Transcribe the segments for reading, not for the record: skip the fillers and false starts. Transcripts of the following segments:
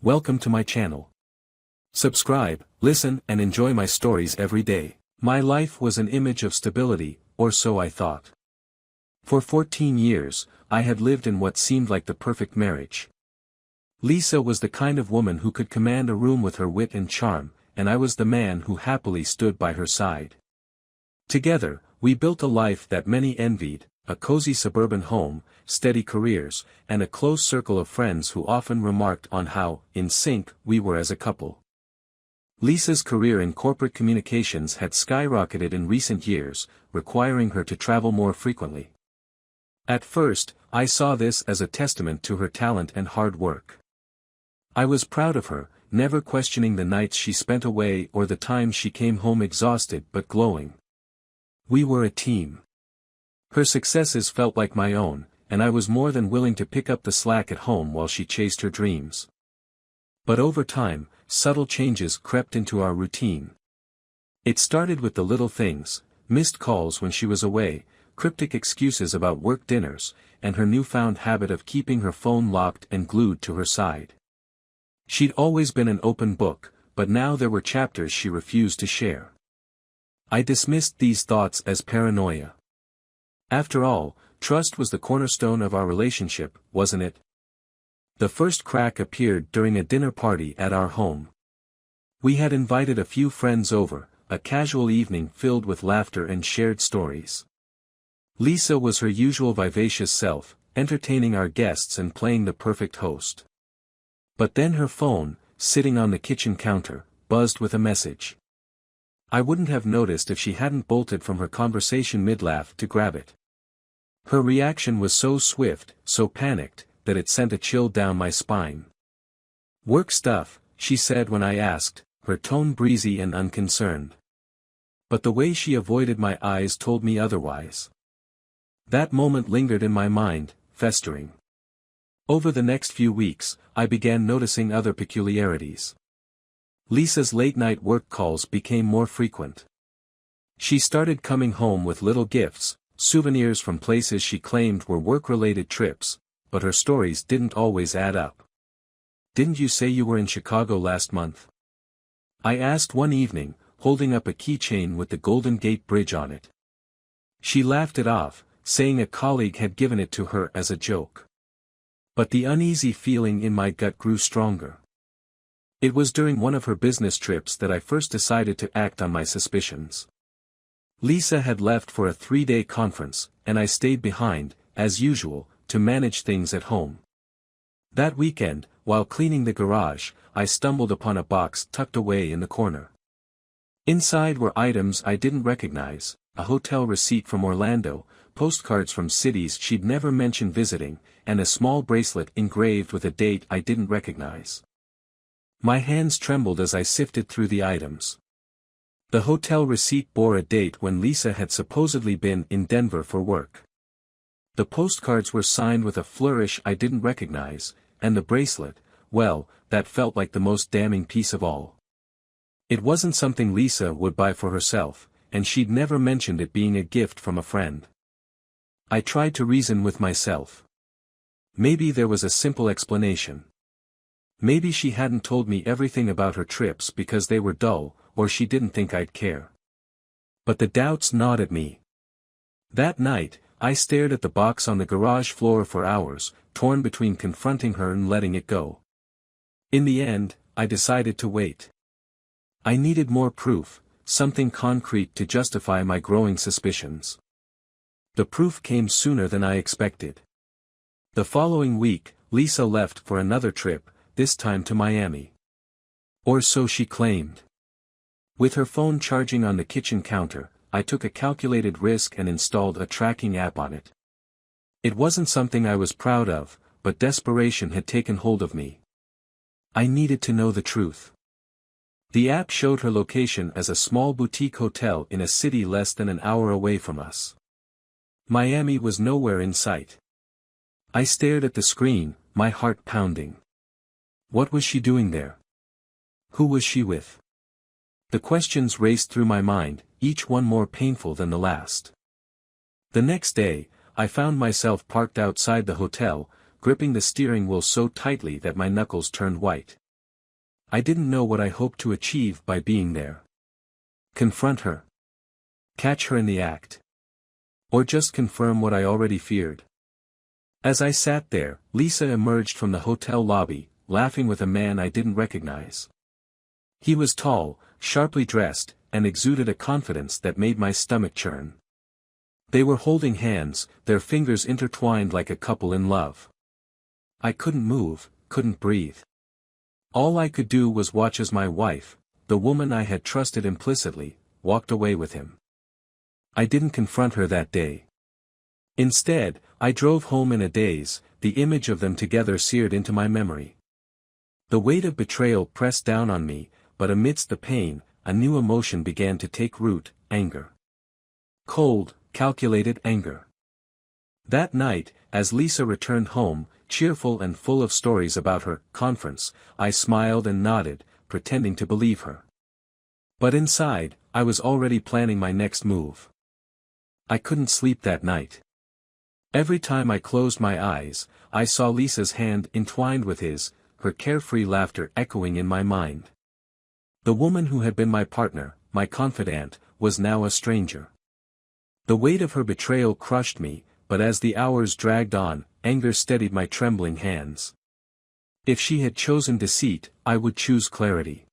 Welcome to my channel. Subscribe, listen and enjoy my stories every day. My life was an image of stability, or so I thought. For 14 years, I had lived in what seemed like the perfect marriage. Lisa was the kind of woman who could command a room with her wit and charm, and I was the man who happily stood by her side. Together, we built a life that many envied, a cozy suburban home, steady careers, and a close circle of friends who often remarked on how, in sync, we were as a couple. Lisa's career in corporate communications had skyrocketed in recent years, requiring her to travel more frequently. At first, I saw this as a testament to her talent and hard work. I was proud of her, never questioning the nights she spent away or the times she came home exhausted but glowing. We were a team. Her successes felt like my own, and I was more than willing to pick up the slack at home while she chased her dreams. But over time, subtle changes crept into our routine. It started with the little things, missed calls when she was away, cryptic excuses about work dinners, and her newfound habit of keeping her phone locked and glued to her side. She'd always been an open book, but now there were chapters she refused to share. I dismissed these thoughts as paranoia. After all, trust was the cornerstone of our relationship, wasn't it? The first crack appeared during a dinner party at our home. We had invited a few friends over, a casual evening filled with laughter and shared stories. Lisa was her usual vivacious self, entertaining our guests and playing the perfect host. But then her phone, sitting on the kitchen counter, buzzed with a message. I wouldn't have noticed if she hadn't bolted from her conversation mid-laugh to grab it. Her reaction was so swift, so panicked, that it sent a chill down my spine. "Work stuff," she said when I asked, her tone breezy and unconcerned. But the way she avoided my eyes told me otherwise. That moment lingered in my mind, festering. Over the next few weeks, I began noticing other peculiarities. Lisa's late-night work calls became more frequent. She started coming home with little gifts, souvenirs from places she claimed were work-related trips, but her stories didn't always add up. "Didn't you say you were in Chicago last month?" I asked one evening, holding up a keychain with the Golden Gate Bridge on it. She laughed it off, saying a colleague had given it to her as a joke. But the uneasy feeling in my gut grew stronger. It was during one of her business trips that I first decided to act on my suspicions. Lisa had left for a 3-day conference, and I stayed behind, as usual, to manage things at home. That weekend, while cleaning the garage, I stumbled upon a box tucked away in the corner. Inside were items I didn't recognize, a hotel receipt from Orlando, postcards from cities she'd never mentioned visiting, and a small bracelet engraved with a date I didn't recognize. My hands trembled as I sifted through the items. The hotel receipt bore a date when Lisa had supposedly been in Denver for work. The postcards were signed with a flourish I didn't recognize, and the bracelet, well, that felt like the most damning piece of all. It wasn't something Lisa would buy for herself, and she'd never mentioned it being a gift from a friend. I tried to reason with myself. Maybe there was a simple explanation. Maybe she hadn't told me everything about her trips because they were dull, or she didn't think I'd care. But the doubts gnawed at me. That night, I stared at the box on the garage floor for hours, torn between confronting her and letting it go. In the end, I decided to wait. I needed more proof, something concrete to justify my growing suspicions. The proof came sooner than I expected. The following week, Lisa left for another trip, this time to Miami. Or so she claimed. With her phone charging on the kitchen counter, I took a calculated risk and installed a tracking app on it. It wasn't something I was proud of, but desperation had taken hold of me. I needed to know the truth. The app showed her location as a small boutique hotel in a city less than an hour away from us. Miami was nowhere in sight. I stared at the screen, my heart pounding. What was she doing there? Who was she with? The questions raced through my mind, each one more painful than the last. The next day, I found myself parked outside the hotel, gripping the steering wheel so tightly that my knuckles turned white. I didn't know what I hoped to achieve by being there. Confront her. Catch her in the act. Or just confirm what I already feared. As I sat there, Lisa emerged from the hotel lobby, laughing with a man I didn't recognize. He was tall, sharply dressed, and exuded a confidence that made my stomach churn. They were holding hands, their fingers intertwined like a couple in love. I couldn't move, couldn't breathe. All I could do was watch as my wife, the woman I had trusted implicitly, walked away with him. I didn't confront her that day. Instead, I drove home in a daze, the image of them together seared into my memory. The weight of betrayal pressed down on me, but amidst the pain, a new emotion began to take root, anger. Cold, calculated anger. That night, as Lisa returned home, cheerful and full of stories about her conference, I smiled and nodded, pretending to believe her. But inside, I was already planning my next move. I couldn't sleep that night. Every time I closed my eyes, I saw Lisa's hand entwined with his, her carefree laughter echoing in my mind. The woman who had been my partner, my confidant, was now a stranger. The weight of her betrayal crushed me, but as the hours dragged on, anger steadied my trembling hands. If she had chosen deceit, I would choose clarity.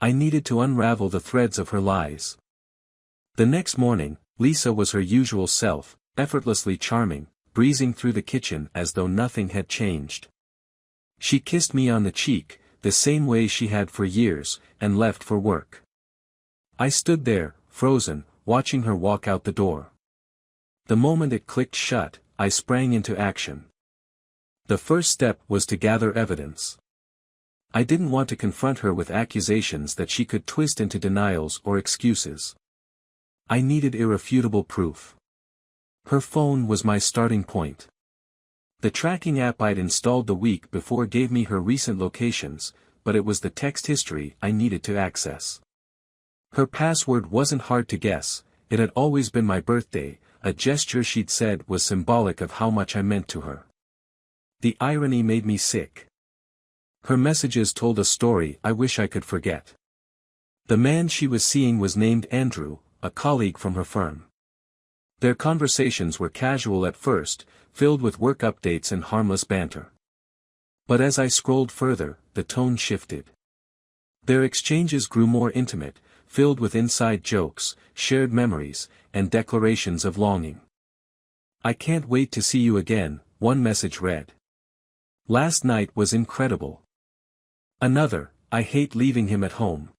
I needed to unravel the threads of her lies. The next morning, Lisa was her usual self, effortlessly charming, breezing through the kitchen as though nothing had changed. She kissed me on the cheek, the same way she had for years, and left for work. I stood there, frozen, watching her walk out the door. The moment it clicked shut, I sprang into action. The first step was to gather evidence. I didn't want to confront her with accusations that she could twist into denials or excuses. I needed irrefutable proof. Her phone was my starting point. The tracking app I'd installed the week before gave me her recent locations, but it was the text history I needed to access. Her password wasn't hard to guess, it had always been my birthday, a gesture she'd said was symbolic of how much I meant to her. The irony made me sick. Her messages told a story I wish I could forget. The man she was seeing was named Andrew, a colleague from her firm. Their conversations were casual at first, filled with work updates and harmless banter. But as I scrolled further, the tone shifted. Their exchanges grew more intimate, filled with inside jokes, shared memories, and declarations of longing. "I can't wait to see you again," one message read. "Last night was incredible." Another, "I hate leaving him at home.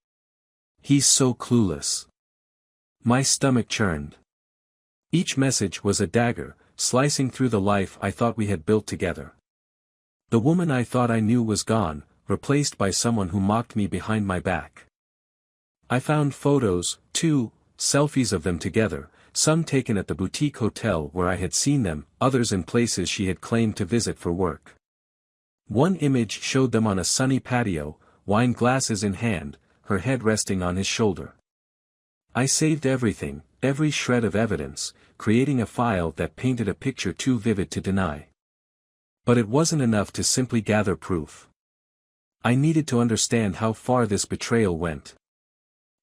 He's so clueless." My stomach churned. Each message was a dagger, slicing through the life I thought we had built together. The woman I thought I knew was gone, replaced by someone who mocked me behind my back. I found photos, too, selfies of them together, some taken at the boutique hotel where I had seen them, others in places she had claimed to visit for work. One image showed them on a sunny patio, wine glasses in hand, her head resting on his shoulder. I saved everything, every shred of evidence, creating a file that painted a picture too vivid to deny. But it wasn't enough to simply gather proof. I needed to understand how far this betrayal went.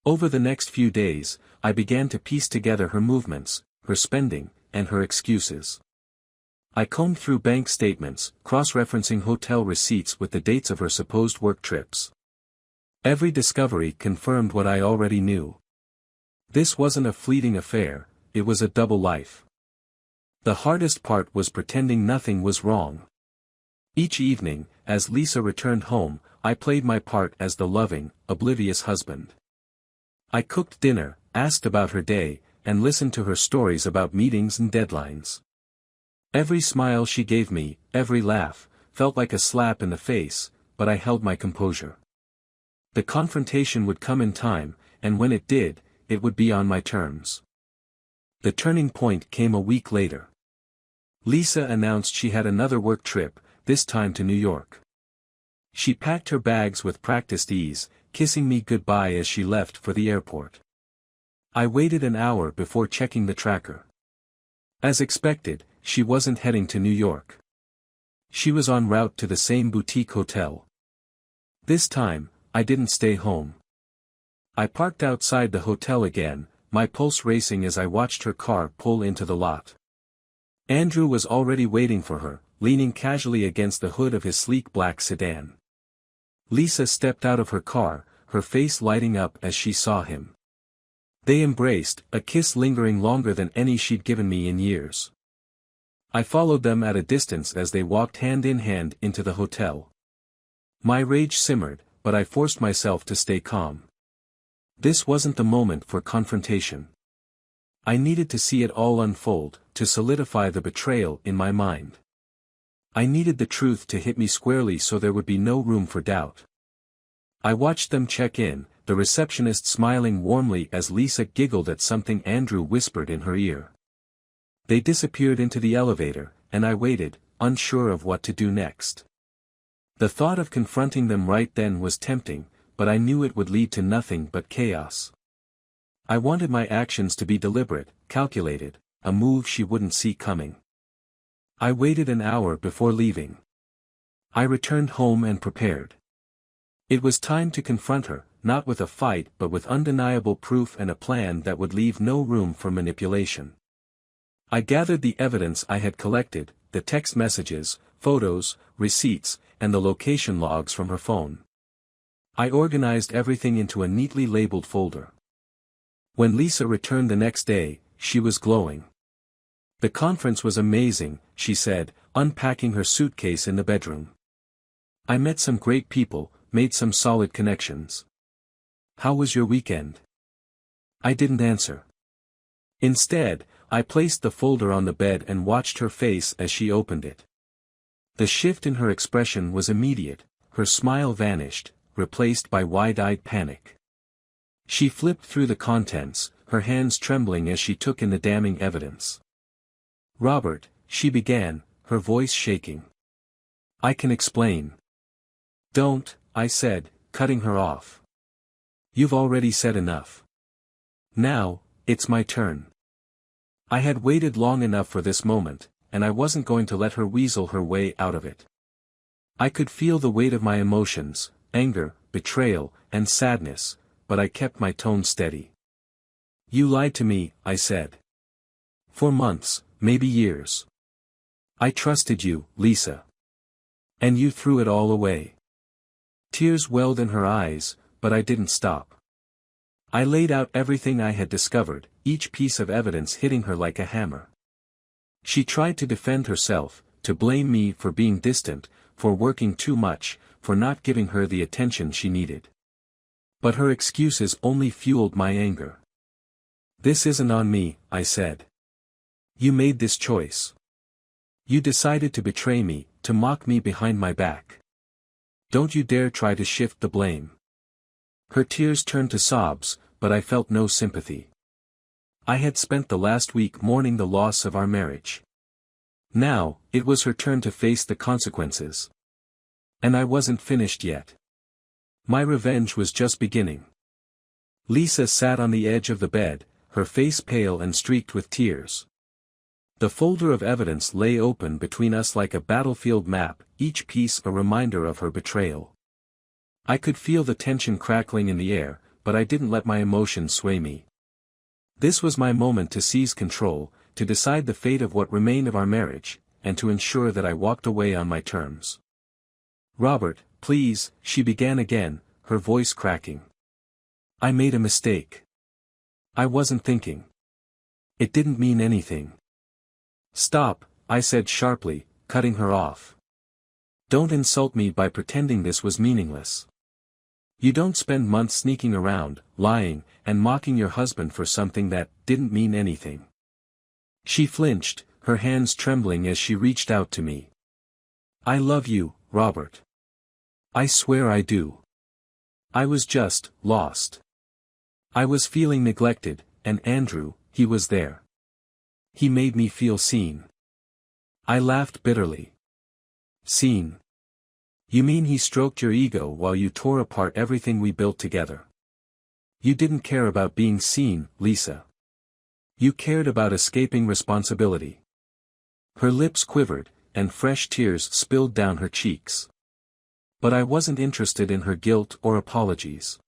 Over the next few days, I began to piece together her movements, her spending, and her excuses. I combed through bank statements, cross-referencing hotel receipts with the dates of her supposed work trips. Every discovery confirmed what I already knew. This wasn't a fleeting affair, it was a double life. The hardest part was pretending nothing was wrong. Each evening, as Lisa returned home, I played my part as the loving, oblivious husband. I cooked dinner, asked about her day, and listened to her stories about meetings and deadlines. Every smile she gave me, every laugh, felt like a slap in the face, but I held my composure. The confrontation would come in time, and when it did, it would be on my terms. The turning point came a week later. Lisa announced she had another work trip, this time to New York. She packed her bags with practiced ease, kissing me goodbye as she left for the airport. I waited an hour before checking the tracker. As expected, she wasn't heading to New York. She was en route to the same boutique hotel. This time, I didn't stay home. I parked outside the hotel again, my pulse racing as I watched her car pull into the lot. Andrew was already waiting for her, leaning casually against the hood of his sleek black sedan. Lisa stepped out of her car, her face lighting up as she saw him. They embraced, a kiss lingering longer than any she'd given me in years. I followed them at a distance as they walked hand in hand into the hotel. My rage simmered, but I forced myself to stay calm. This wasn't the moment for confrontation. I needed to see it all unfold, to solidify the betrayal in my mind. I needed the truth to hit me squarely so there would be no room for doubt. I watched them check in, the receptionist smiling warmly as Lisa giggled at something Andrew whispered in her ear. They disappeared into the elevator, and I waited, unsure of what to do next. The thought of confronting them right then was tempting, but I knew it would lead to nothing but chaos. I wanted my actions to be deliberate, calculated, a move she wouldn't see coming. I waited an hour before leaving. I returned home and prepared. It was time to confront her, not with a fight but with undeniable proof and a plan that would leave no room for manipulation. I gathered the evidence I had collected, the text messages, photos, receipts, and the location logs from her phone. I organized everything into a neatly labeled folder. When Lisa returned the next day, she was glowing. "The conference was amazing," she said, unpacking her suitcase in the bedroom. "I met some great people, made some solid connections. How was your weekend?" I didn't answer. Instead, I placed the folder on the bed and watched her face as she opened it. The shift in her expression was immediate, her smile vanished, replaced by wide-eyed panic. She flipped through the contents, her hands trembling as she took in the damning evidence. "Robert," she began, her voice shaking. "I can explain." "Don't," I said, cutting her off. "You've already said enough. Now, it's my turn." I had waited long enough for this moment, and I wasn't going to let her weasel her way out of it. I could feel the weight of my emotions, anger, betrayal, and sadness, but I kept my tone steady. "You lied to me," I said. "For months, maybe years. I trusted you, Lisa. And you threw it all away." Tears welled in her eyes, but I didn't stop. I laid out everything I had discovered, each piece of evidence hitting her like a hammer. She tried to defend herself, to blame me for being distant, for working too much, for not giving her the attention she needed. But her excuses only fueled my anger. "This isn't on me," I said. "You made this choice. You decided to betray me, to mock me behind my back. Don't you dare try to shift the blame." Her tears turned to sobs, but I felt no sympathy. I had spent the last week mourning the loss of our marriage. Now, it was her turn to face the consequences. And I wasn't finished yet. My revenge was just beginning. Lisa sat on the edge of the bed, her face pale and streaked with tears. The folder of evidence lay open between us like a battlefield map, each piece a reminder of her betrayal. I could feel the tension crackling in the air, but I didn't let my emotions sway me. This was my moment to seize control, to decide the fate of what remained of our marriage, and to ensure that I walked away on my terms. "Robert, please," she began again, her voice cracking. "I made a mistake. I wasn't thinking. It didn't mean anything." "Stop," I said sharply, cutting her off. "Don't insult me by pretending this was meaningless. You don't spend months sneaking around, lying, and mocking your husband for something that didn't mean anything." She flinched, her hands trembling as she reached out to me. "I love you, Robert. I swear I do. I was just lost. I was feeling neglected, and Andrew, he was there. He made me feel seen." I laughed bitterly. "Seen? You mean he stroked your ego while you tore apart everything we built together? You didn't care about being seen, Lisa. You cared about escaping responsibility." Her lips quivered, and fresh tears spilled down her cheeks. But I wasn't interested in her guilt or apologies.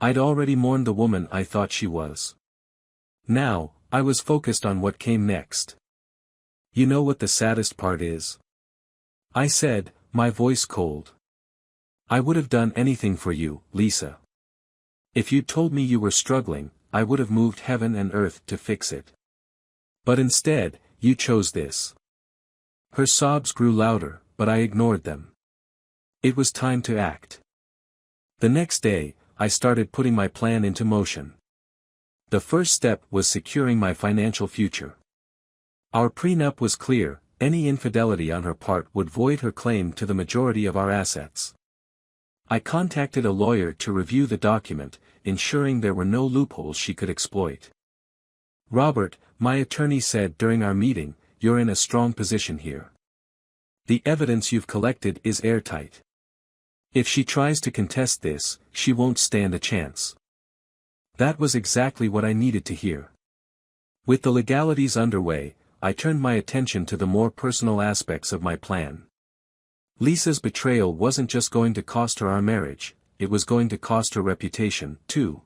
I'd already mourned the woman I thought she was. Now, I was focused on what came next. You know what the saddest part is? I said, my voice cold. I would have done anything for you, Lisa. If you'd told me you were struggling, I would have moved heaven and earth to fix it. But instead, you chose this. Her sobs grew louder, but I ignored them. It was time to act. The next day, I started putting my plan into motion. The first step was securing my financial future. Our prenup was clear: any infidelity on her part would void her claim to the majority of our assets. I contacted a lawyer to review the document, ensuring there were no loopholes she could exploit. Robert, my attorney said during our meeting, you're in a strong position here. The evidence you've collected is airtight. If she tries to contest this, she won't stand a chance. That was exactly what I needed to hear. With the legalities underway, I turned my attention to the more personal aspects of my plan. Lisa's betrayal wasn't just going to cost her our marriage, it was going to cost her reputation, too.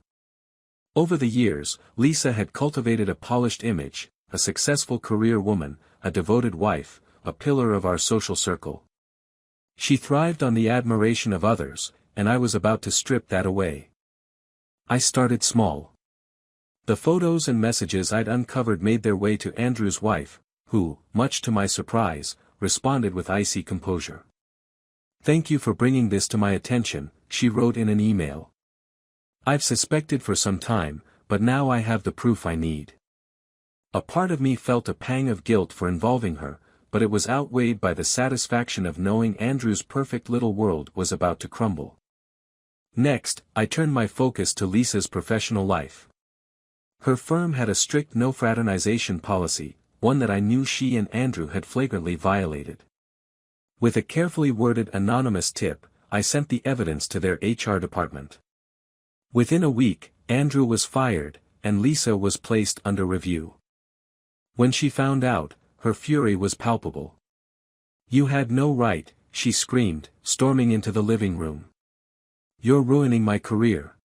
Over the years, Lisa had cultivated a polished image, a successful career woman, a devoted wife, a pillar of our social circle. She thrived on the admiration of others, and I was about to strip that away. I started small. The photos and messages I'd uncovered made their way to Andrew's wife, who, much to my surprise, responded with icy composure. "Thank you for bringing this to my attention," she wrote in an email. "I've suspected for some time, but now I have the proof I need." A part of me felt a pang of guilt for involving her, but it was outweighed by the satisfaction of knowing Andrew's perfect little world was about to crumble. Next, I turned my focus to Lisa's professional life. Her firm had a strict no-fraternization policy, one that I knew she and Andrew had flagrantly violated. With a carefully worded anonymous tip, I sent the evidence to their HR department. Within a week, Andrew was fired, and Lisa was placed under review. When she found out, her fury was palpable. "You had no right," she screamed, storming into the living room. "You're ruining my career."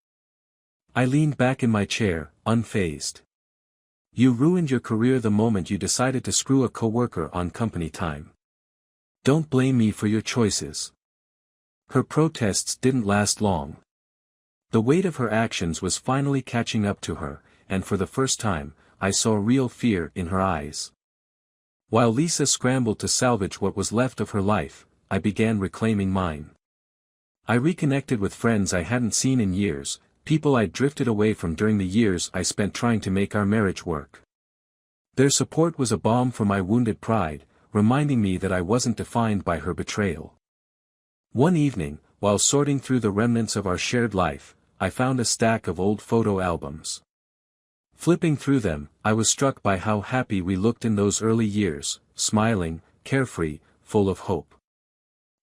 I leaned back in my chair, unfazed. "You ruined your career the moment you decided to screw a coworker on company time. Don't blame me for your choices." Her protests didn't last long. The weight of her actions was finally catching up to her, and for the first time, I saw real fear in her eyes. While Lisa scrambled to salvage what was left of her life, I began reclaiming mine. I reconnected with friends I hadn't seen in years, people I'd drifted away from during the years I spent trying to make our marriage work. Their support was a balm for my wounded pride, reminding me that I wasn't defined by her betrayal. One evening, while sorting through the remnants of our shared life, I found a stack of old photo albums. Flipping through them, I was struck by how happy we looked in those early years, smiling, carefree, full of hope.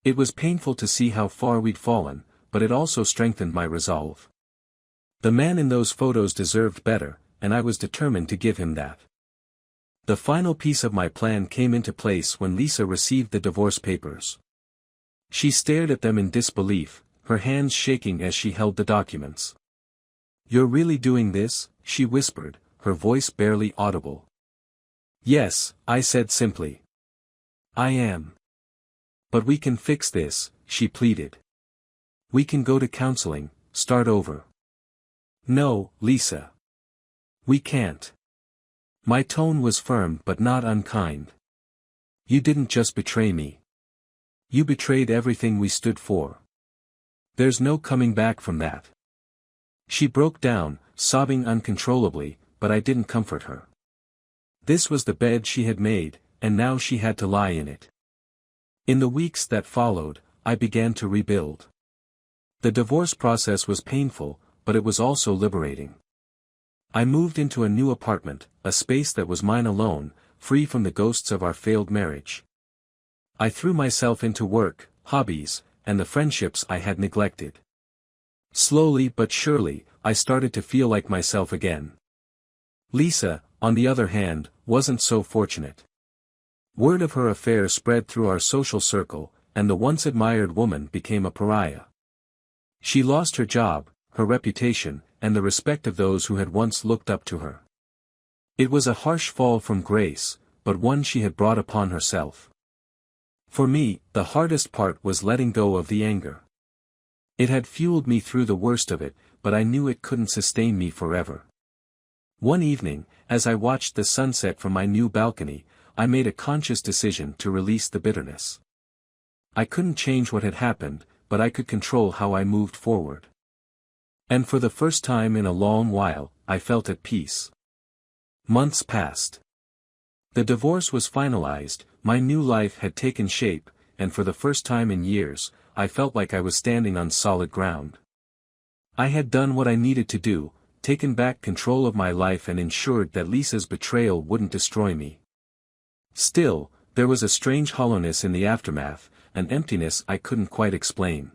It was painful to see how far we'd fallen, but it also strengthened my resolve. The man in those photos deserved better, and I was determined to give him that. The final piece of my plan came into place when Lisa received the divorce papers. She stared at them in disbelief, her hands shaking as she held the documents. "You're really doing this?" she whispered, her voice barely audible. "Yes," I said simply. "I am. But we can fix this," she pleaded. "We can go to counseling, start over." "No, Lisa. We can't." My tone was firm but not unkind. "You didn't just betray me. You betrayed everything we stood for. There's no coming back from that." She broke down, sobbing uncontrollably, but I didn't comfort her. This was the bed she had made, and now she had to lie in it. In the weeks that followed, I began to rebuild. The divorce process was painful, but it was also liberating. I moved into a new apartment, a space that was mine alone, free from the ghosts of our failed marriage. I threw myself into work, hobbies, and the friendships I had neglected. Slowly but surely, I started to feel like myself again. Lisa, on the other hand, wasn't so fortunate. Word of her affair spread through our social circle, and the once admired woman became a pariah. She lost her job, her reputation, and the respect of those who had once looked up to her. It was a harsh fall from grace, but one she had brought upon herself. For me, the hardest part was letting go of the anger. It had fueled me through the worst of it, but I knew it couldn't sustain me forever. One evening, as I watched the sunset from my new balcony, I made a conscious decision to release the bitterness. I couldn't change what had happened, but I could control how I moved forward. And for the first time in a long while, I felt at peace. Months passed. The divorce was finalized, my new life had taken shape, and for the first time in years, I felt like I was standing on solid ground. I had done what I needed to do, taken back control of my life and ensured that Lisa's betrayal wouldn't destroy me. Still, there was a strange hollowness in the aftermath, an emptiness I couldn't quite explain.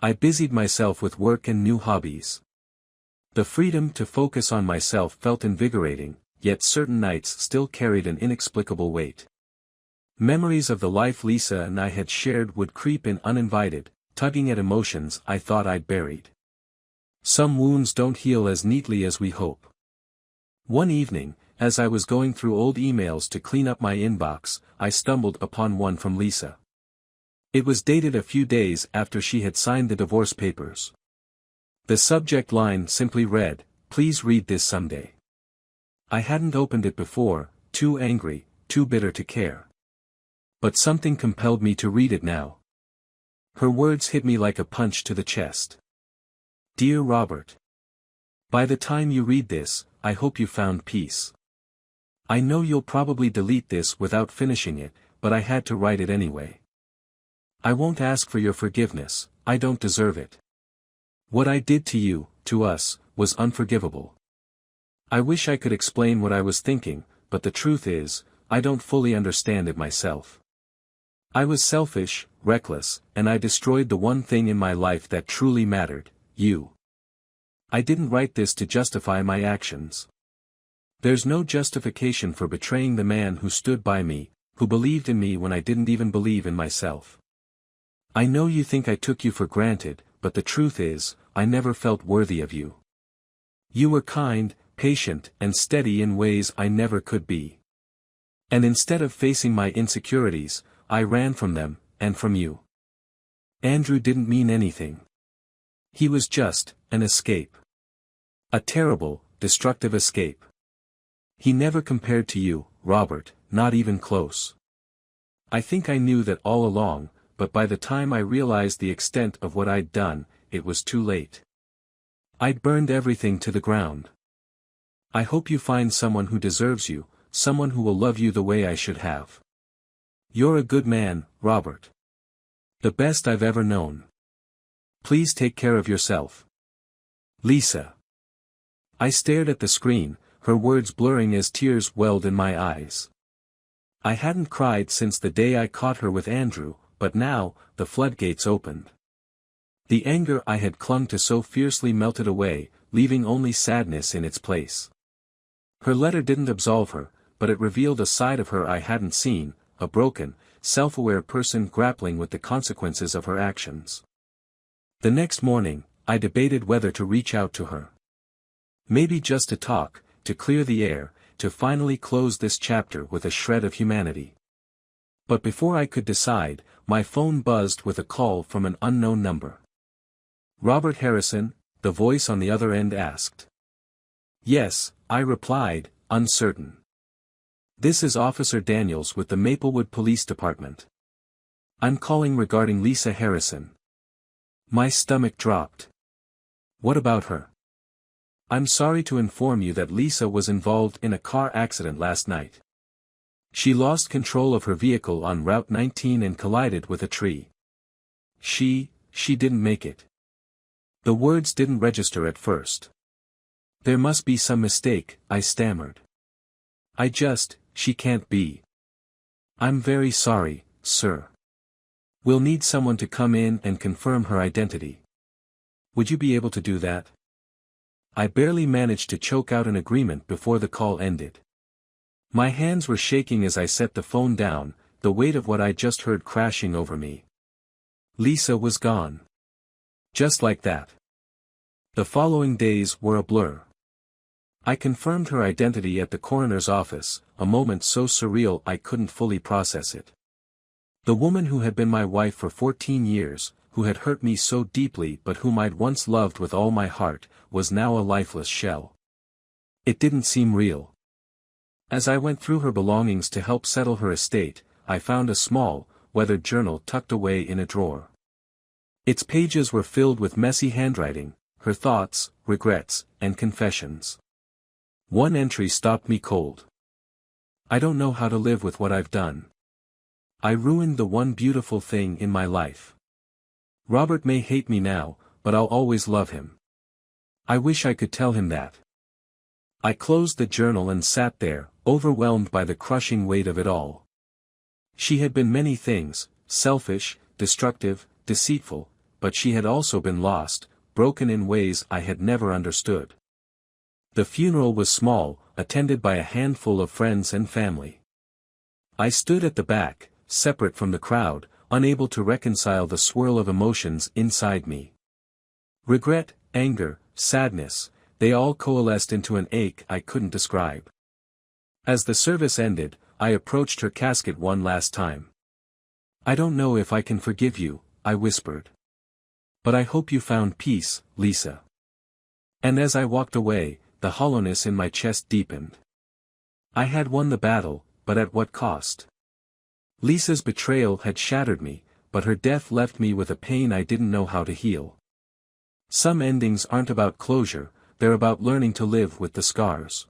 I busied myself with work and new hobbies. The freedom to focus on myself felt invigorating, yet certain nights still carried an inexplicable weight. Memories of the life Lisa and I had shared would creep in uninvited, tugging at emotions I thought I'd buried. Some wounds don't heal as neatly as we hope. One evening, as I was going through old emails to clean up my inbox, I stumbled upon one from Lisa. It was dated a few days after she had signed the divorce papers. The subject line simply read, "Please read this someday." I hadn't opened it before, too angry, too bitter to care. But something compelled me to read it now. Her words hit me like a punch to the chest. Dear Robert. By the time you read this, I hope you found peace. I know you'll probably delete this without finishing it, but I had to write it anyway. I won't ask for your forgiveness, I don't deserve it. What I did to you, to us, was unforgivable. I wish I could explain what I was thinking, but the truth is, I don't fully understand it myself. I was selfish, reckless, and I destroyed the one thing in my life that truly mattered, you. I didn't write this to justify my actions. There's no justification for betraying the man who stood by me, who believed in me when I didn't even believe in myself. I know you think I took you for granted, but the truth is, I never felt worthy of you. You were kind, patient, and steady in ways I never could be. And instead of facing my insecurities, I ran from them, and from you. Andrew didn't mean anything. He was just an escape. A terrible, destructive escape. He never compared to you, Robert, not even close. I think I knew that all along, but by the time I realized the extent of what I'd done, it was too late. I'd burned everything to the ground. I hope you find someone who deserves you, someone who will love you the way I should have. You're a good man, Robert. The best I've ever known. Please take care of yourself. Lisa. I stared at the screen, her words blurring as tears welled in my eyes. I hadn't cried since the day I caught her with Andrew, but now, the floodgates opened. The anger I had clung to so fiercely melted away, leaving only sadness in its place. Her letter didn't absolve her, but it revealed a side of her I hadn't seen, a broken, self-aware person grappling with the consequences of her actions. The next morning, I debated whether to reach out to her. Maybe just to talk, to clear the air, to finally close this chapter with a shred of humanity. But before I could decide, my phone buzzed with a call from an unknown number. Robert Harrison, the voice on the other end asked. Yes, I replied, uncertain. This is Officer Daniels with the Maplewood Police Department. I'm calling regarding Lisa Harrison. My stomach dropped. What about her? I'm sorry to inform you that Lisa was involved in a car accident last night. She lost control of her vehicle on Route 19 and collided with a tree. She didn't make it. The words didn't register at first. There must be some mistake, I stammered. She can't be. I'm very sorry, sir. We'll need someone to come in and confirm her identity. Would you be able to do that? I barely managed to choke out an agreement before the call ended. My hands were shaking as I set the phone down, the weight of what I just heard crashing over me. Lisa was gone. Just like that. The following days were a blur. I confirmed her identity at the coroner's office, a moment so surreal I couldn't fully process it. The woman who had been my wife for 14 years, who had hurt me so deeply but whom I'd once loved with all my heart, was now a lifeless shell. It didn't seem real. As I went through her belongings to help settle her estate, I found a small, weathered journal tucked away in a drawer. Its pages were filled with messy handwriting, her thoughts, regrets, and confessions. One entry stopped me cold. I don't know how to live with what I've done. I ruined the one beautiful thing in my life. Robert may hate me now, but I'll always love him. I wish I could tell him that. I closed the journal and sat there, overwhelmed by the crushing weight of it all. She had been many things, selfish, destructive, deceitful, but she had also been lost, broken in ways I had never understood. The funeral was small, attended by a handful of friends and family. I stood at the back, separate from the crowd, unable to reconcile the swirl of emotions inside me. Regret, anger, sadness, they all coalesced into an ache I couldn't describe. As the service ended, I approached her casket one last time. "I don't know if I can forgive you," I whispered. "But I hope you found peace, Lisa." And as I walked away, the hollowness in my chest deepened. I had won the battle, but at what cost? Lisa's betrayal had shattered me, but her death left me with a pain I didn't know how to heal. Some endings aren't about closure, they're about learning to live with the scars.